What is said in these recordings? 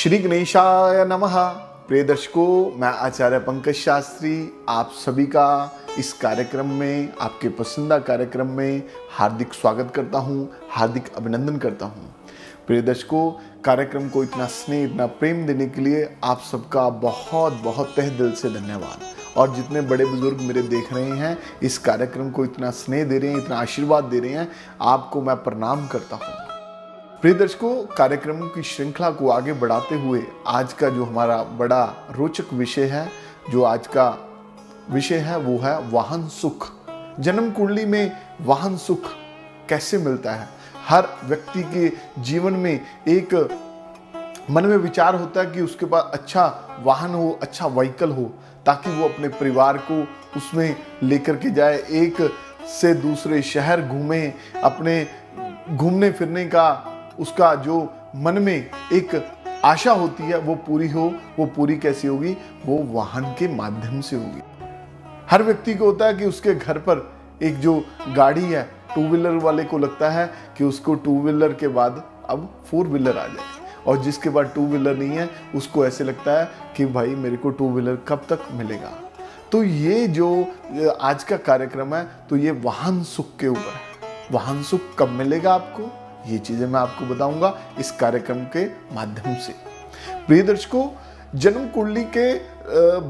श्री गणेशाय नमः। प्रिय दर्शकों, मैं आचार्य पंकज शास्त्री आप सभी का इस कार्यक्रम में, आपके पसंदीदा कार्यक्रम में हार्दिक स्वागत करता हूं, हार्दिक अभिनंदन करता हूं। प्रिय दर्शकों, कार्यक्रम को इतना स्नेह, इतना प्रेम देने के लिए आप सबका बहुत बहुत तहे दिल से धन्यवाद। और जितने बड़े बुजुर्ग मेरे देख रहे हैं, इस कार्यक्रम को इतना स्नेह दे रहे हैं, इतना आशीर्वाद दे रहे हैं, आपको मैं प्रणाम करता हूँ। प्रिय दर्शकों, कार्यक्रम की श्रृंखला को आगे बढ़ाते हुए आज का जो हमारा बड़ा रोचक विषय है, जो आज का विषय है वो है वाहन सुख। जन्म कुंडली में वाहन सुख कैसे मिलता है। हर व्यक्ति के जीवन में एक मन में विचार होता है कि उसके पास अच्छा वाहन हो, अच्छा व्हीकल हो, ताकि वो अपने परिवार को उसमें लेकर के जाए, एक से दूसरे शहर घूमे, अपने घूमने फिरने का उसका जो मन में एक आशा होती है वो पूरी हो। वो पूरी कैसी होगी? वो वाहन के माध्यम से होगी। हर व्यक्ति को होता है कि उसके घर पर एक जो गाड़ी है, टू व्हीलर वाले को लगता है कि उसको टू व्हीलर के बाद अब फोर व्हीलर आ जाए, और जिसके बाद टू व्हीलर नहीं है उसको ऐसे लगता है कि भाई मेरे को टू व्हीलर कब तक मिलेगा। तो ये जो आज का कार्यक्रम है, तो ये वाहन सुख के ऊपर है। वाहन सुख कब मिलेगा आपको, ये चीजें मैं आपको बताऊंगा इस कार्यक्रम के माध्यम से। प्रिय दर्शकों, जन्म कुंडली के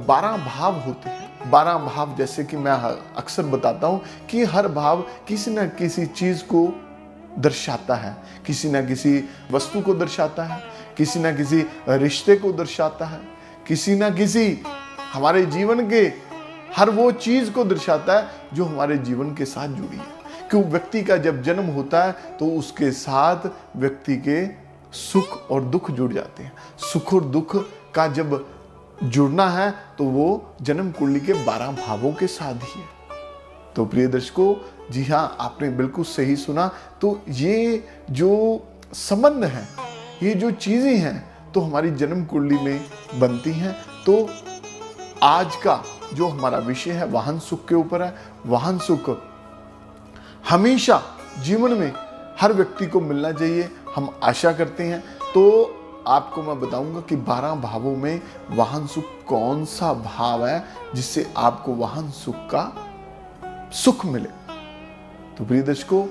12 भाव होते हैं। 12 भाव, जैसे कि मैं अक्सर बताता हूं कि हर भाव किसी न किसी चीज को दर्शाता है, किसी न किसी वस्तु को दर्शाता है, किसी न किसी रिश्ते को दर्शाता है, किसी न किसी हमारे जीवन के हर वो चीज को दर्शाता है जो हमारे जीवन के साथ जुड़ी है। क्यों? व्यक्ति का जब जन्म होता है तो उसके साथ व्यक्ति के सुख और दुख जुड़ जाते हैं। सुख और दुख का जब जुड़ना है तो वो जन्म कुंडली के 12 भावों के साथ ही है। तो प्रिय दर्शकों, जी हाँ, आपने बिल्कुल सही सुना। तो ये जो संबंध है, ये जो चीजें हैं, तो हमारी जन्म कुंडली में बनती हैं। तो आज का जो हमारा विषय है वाहन सुख के ऊपर है। वाहन सुख हमेशा जीवन में हर व्यक्ति को मिलना चाहिए, हम आशा करते हैं। तो आपको मैं बताऊंगा कि 12 भावों में वाहन सुख कौन सा भाव है जिससे आपको वाहन सुख का सुख मिले। तो प्रिय दर्शकों,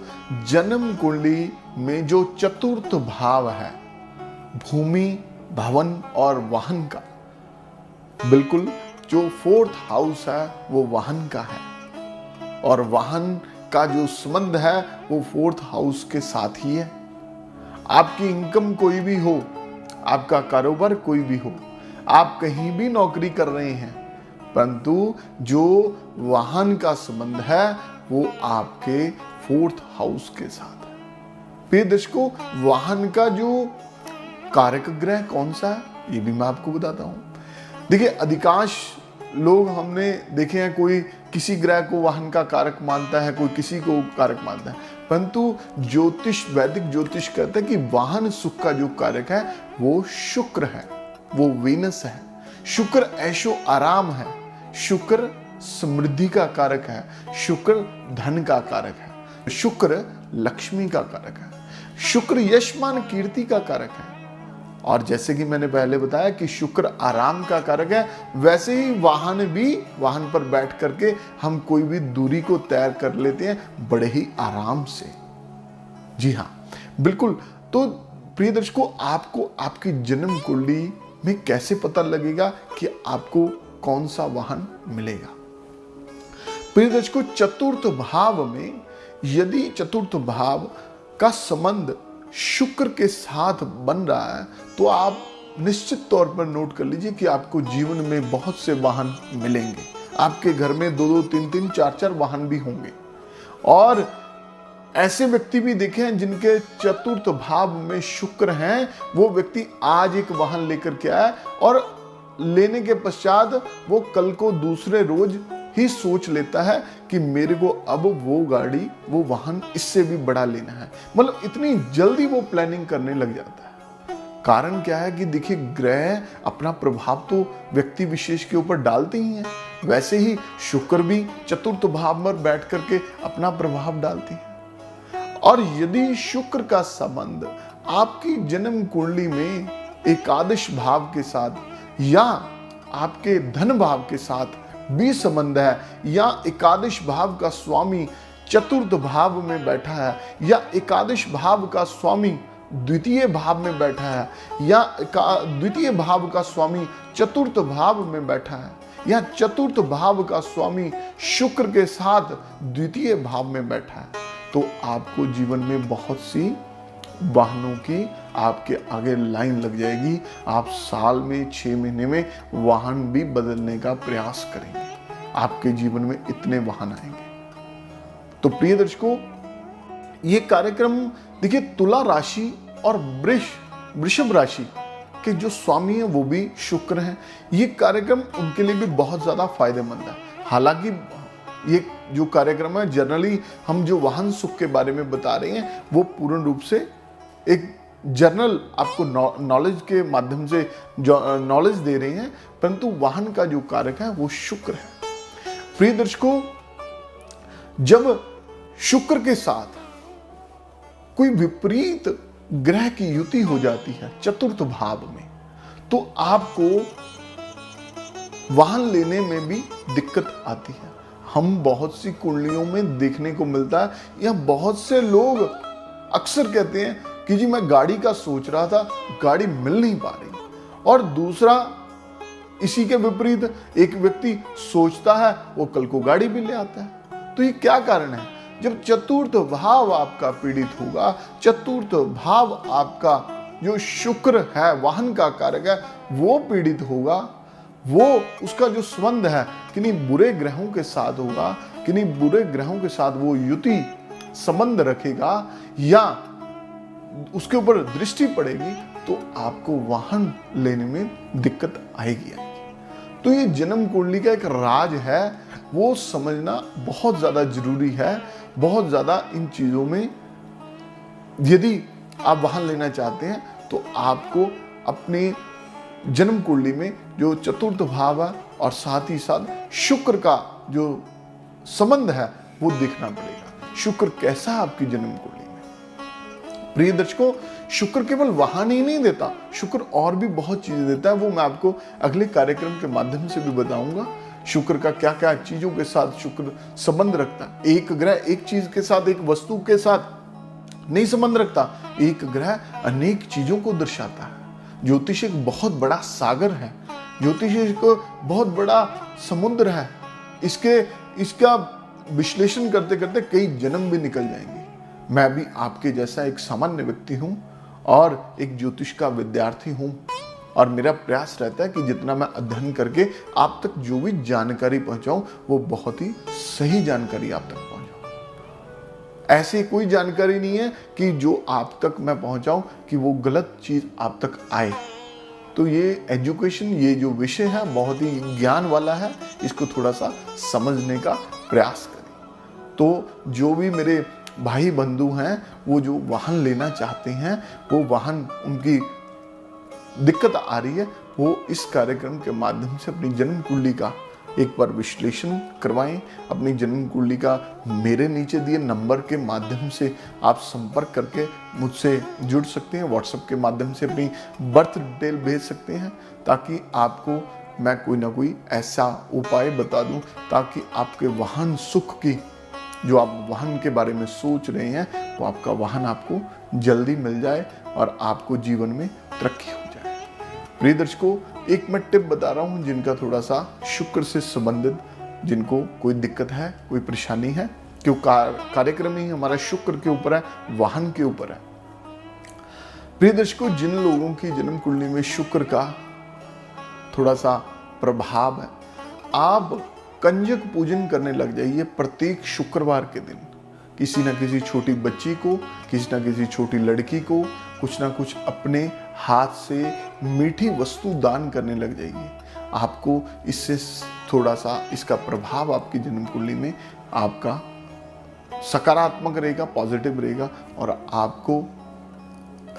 जन्म कुंडली में जो चतुर्थ भाव है, भूमि, भवन और वाहन का, बिल्कुल जो 4th हाउस है वो वाहन का है। और वाहन का जो संबंध है वो 4th हाउस के साथ ही है। आपकी इनकम कोई भी हो, आपका कारोबार कोई भी हो, आप कहीं भी नौकरी कर रहे हैं, परंतु जो वाहन का संबंध है वो आपके 4th हाउस के साथ है। प्रिय दर्शकों, वाहन का जो कारक ग्रह कौन सा है ये भी मैं आपको बताता हूं। देखिए, अधिकांश लोग हमने देखे हैं, कोई किसी ग्रह को वाहन का कारक मानता है, कोई किसी को कारक मानता है, परंतु ज्योतिष, वैदिक ज्योतिष कहता है कि वाहन सुख का जो कारक है वो शुक्र है, वो वीनस है। शुक्र ऐशो आराम है, शुक्र समृद्धि का कारक है, शुक्र धन का कारक है, शुक्र लक्ष्मी का कारक है, शुक्र यशमान कीर्ति का कारक है। और जैसे कि मैंने पहले बताया कि शुक्र आराम का कारक है, वैसे ही वाहन भी, वाहन पर बैठ करके हम कोई भी दूरी को तय कर लेते हैं बड़े ही आराम से। जी हाँ, बिल्कुल। तो प्रिय दर्शकों, आपको आपकी जन्म कुंडली में कैसे पता लगेगा कि आपको कौन सा वाहन मिलेगा? प्रिय दर्शकों, चतुर्थ भाव में यदि चतुर्थ भाव का संबंध शुक्र के साथ बन रहा है तो आप निश्चित तौर पर नोट कर लीजिए कि आपको जीवन में बहुत से वाहन मिलेंगे। आपके घर में 2-2, 3-3, 4-4 वाहन भी होंगे। और ऐसे व्यक्ति भी देखे हैं जिनके चतुर्थ भाव में शुक्र हैं। वो व्यक्ति आज एक वाहन लेकर के आया और लेने के पश्चात वो कल को दूसरे रोज ही सोच लेता है कि मेरे को अब वो गाड़ी, वो वाहन इससे भी बड़ा लेना है। मतलब इतनी जल्दी वो प्लानिंग करने लग जाता है। कारण क्या है कि देखिए, ग्रह अपना प्रभाव तो व्यक्ति विशेष के ऊपर डालते ही हैं, वैसे ही शुक्र भी चतुर्थ भाव में बैठ करके अपना प्रभाव डालती है। और यदि शुक्र का संबंध आपकी जन्म कुंडली में एकादश भाव के साथ या आपके धन भाव के साथ भी संबंध है, या एकादश भाव का स्वामी चतुर्थ भाव में बैठा है, या एकादश भाव का स्वामी द्वितीय भाव में बैठा है, या द्वितीय भाव का स्वामी चतुर्थ भाव में बैठा है, या चतुर्थ भाव का स्वामी शुक्र के साथ द्वितीय भाव में बैठा है, तो आपको जीवन में बहुत सी वाहनों की आपके आगे लाइन लग जाएगी। आप साल में 6 महीने में वाहन भी बदलने का प्रयास करेंगे, आपके जीवन में इतने वाहन आएंगे। तो प्रिय दर्शकों, ये कार्यक्रम देखिए, तुला राशि और वृषभ राशि के जो स्वामी हैं वो भी शुक्र हैं। ये कार्यक्रम उनके लिए भी बहुत ज़्यादा फायदेमंद है। हालांकि ये जो कार्यक्रम है, जनरली हम जो वाहन सुख के बारे में बता रहे हैं वो पूर्ण रूप से एक जनरल आपको नॉलेज के माध्यम से जो नॉलेज दे रहे हैं, परंतु वाहन का जो कारक है वो शुक्र है। प्रिय दर्शकों, जब शुक्र के साथ कोई विपरीत ग्रह की युति हो जाती है चतुर्थ भाव में, तो आपको वाहन लेने में भी दिक्कत आती है। हम बहुत सी कुंडलियों में देखने को मिलता है, या बहुत से लोग अक्सर कहते हैं कि जी मैं गाड़ी का सोच रहा था, गाड़ी मिल नहीं पा रही। और दूसरा इसी के विपरीत एक व्यक्ति सोचता है, वो कल को गाड़ी भी ले आता है। तो ये क्या कारण है? जब चतुर्थ भाव आपका पीड़ित होगा, चतुर्थ भाव आपका जो शुक्र है, वाहन का कारक है, वो पीड़ित होगा, वो उसका जो संबंध है किन्हीं बुरे ग्रहों के साथ होगा, किन्हीं बुरे ग्रहों के साथ वो युति संबंध रखेगा, या उसके ऊपर दृष्टि पड़ेगी, तो आपको वाहन लेने में दिक्कत आएगी। तो ये जन्म कुंडली का एक राज है, वो समझना बहुत ज़्यादा जरूरी है। बहुत ज़्यादा इन चीज़ों में यदि आप वाहन लेना चाहते हैं तो आपको अपने जन्म कुंडली में जो चतुर्थ भाव है और साथ ही साथ शुक्र का जो संबंध है वो देखना पड़ेगा। शुक्र कैसा है आपकी जन्म कुंडली में? प्रिय दर्शकों, शुक्र केवल वाहन ही नहीं देता, शुक्र और भी बहुत चीजें देता है। वो मैं आपको अगले कार्यक्रम के माध्यम से भी बताऊंगा। शुक्र का क्या क्या चीजों के साथ शुक्र संबंध रखता है। एक ग्रह एक चीज के साथ, एक वस्तु के साथ नहीं संबंध रखता, एक ग्रह अनेक चीजों को दर्शाता है। ज्योतिष एक बहुत बड़ा सागर है, ज्योतिष एक बहुत बड़ा समुद्र है। इसका विश्लेषण करते करते कई जन्म भी निकल जाएंगे। मैं भी आपके जैसा एक सामान्य व्यक्ति हूं और एक ज्योतिष का विद्यार्थी हूं, और मेरा प्रयास रहता है कि जितना मैं अध्ययन करके आप तक जो भी जानकारी पहुंचाऊं वो बहुत ही सही जानकारी आप तक पहुंचाऊं। ऐसी कोई जानकारी नहीं है कि जो आप तक मैं पहुंचाऊं कि वो गलत चीज आप तक आए। तो ये एजुकेशन, ये जो विषय है बहुत ही ज्ञान वाला है, इसको थोड़ा सा समझने का प्रयास करें। तो जो भी मेरे भाई बंधु हैं वो जो वाहन लेना चाहते हैं, वो वाहन उनकी दिक्कत आ रही है, वो इस कार्यक्रम के माध्यम से अपनी जन्म कुंडली का एक बार विश्लेषण करवाएं। अपनी जन्म कुंडली का मेरे नीचे दिए नंबर के माध्यम से आप संपर्क करके मुझसे जुड़ सकते हैं। व्हाट्सएप के माध्यम से अपनी बर्थ डिटेल भेज सकते हैं, ताकि आपको मैं कोई ना कोई ऐसा उपाय बता दूं ताकि आपके वाहन सुख की, जो आप वाहन के बारे में सोच रहे हैं, वो आपका वाहन आपको जल्दी मिल जाए और आपको जीवन में तरक्की हो जाए। प्रिय दर्शकों, एक मैं टिप बता रहा हूं जिनका थोड़ा सा शुक्र से संबंधित, जिनको कोई दिक्कत है, कोई परेशानी है, क्यों कार्यक्रम ही हमारा शुक्र के ऊपर है, वाहन के ऊपर है। प्रिय दर्शकों, जिन लोगों की जन्म कुंडली में शुक्र का थोड़ा सा प्रभाव है, आप कंजक पूजन करने लग जाइए प्रत्येक शुक्रवार के दिन। किसी न किसी छोटी बच्ची को, किसी न किसी छोटी लड़की को कुछ ना कुछ अपने हाथ से मीठी वस्तु दान करने लग जाइए। आपको इससे थोड़ा सा इसका प्रभाव आपकी जन्म कुंडली में आपका सकारात्मक रहेगा, पॉजिटिव रहेगा, और आपको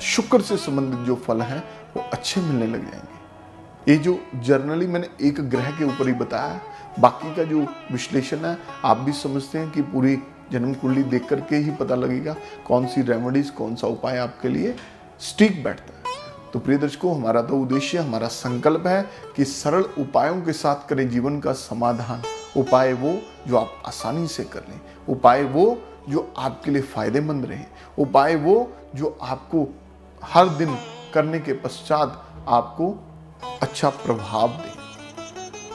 शुक्र से संबंधित जो फल हैं वो अच्छे मिलने लग जाएंगे। ये जो जर्नली मैंने एक ग्रह के ऊपर ही बताया, बाकी का जो विश्लेषण है आप भी समझते हैं कि पूरी जन्म कुंडली देख करके ही पता लगेगा कौन सी रेमेडीज, कौन सा उपाय आपके लिए स्टिक बैठता है। तो प्रिय दर्शकों, हमारा तो उद्देश्य, हमारा संकल्प है कि सरल उपायों के साथ करें जीवन का समाधान। उपाय वो जो आप आसानी से कर लें, उपाय वो जो आपके लिए फायदेमंद रहे, उपाय वो जो आपको हर दिन करने के पश्चात आपको अच्छा प्रभाव दे।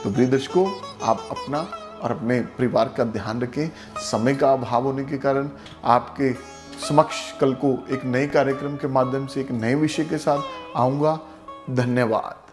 तो प्रिय दर्शकों, आप अपना और अपने परिवार का ध्यान रखें। समय का अभाव होने के कारण आपके समक्ष कल को एक नए कार्यक्रम के माध्यम से एक नए विषय के साथ आऊँगा। धन्यवाद।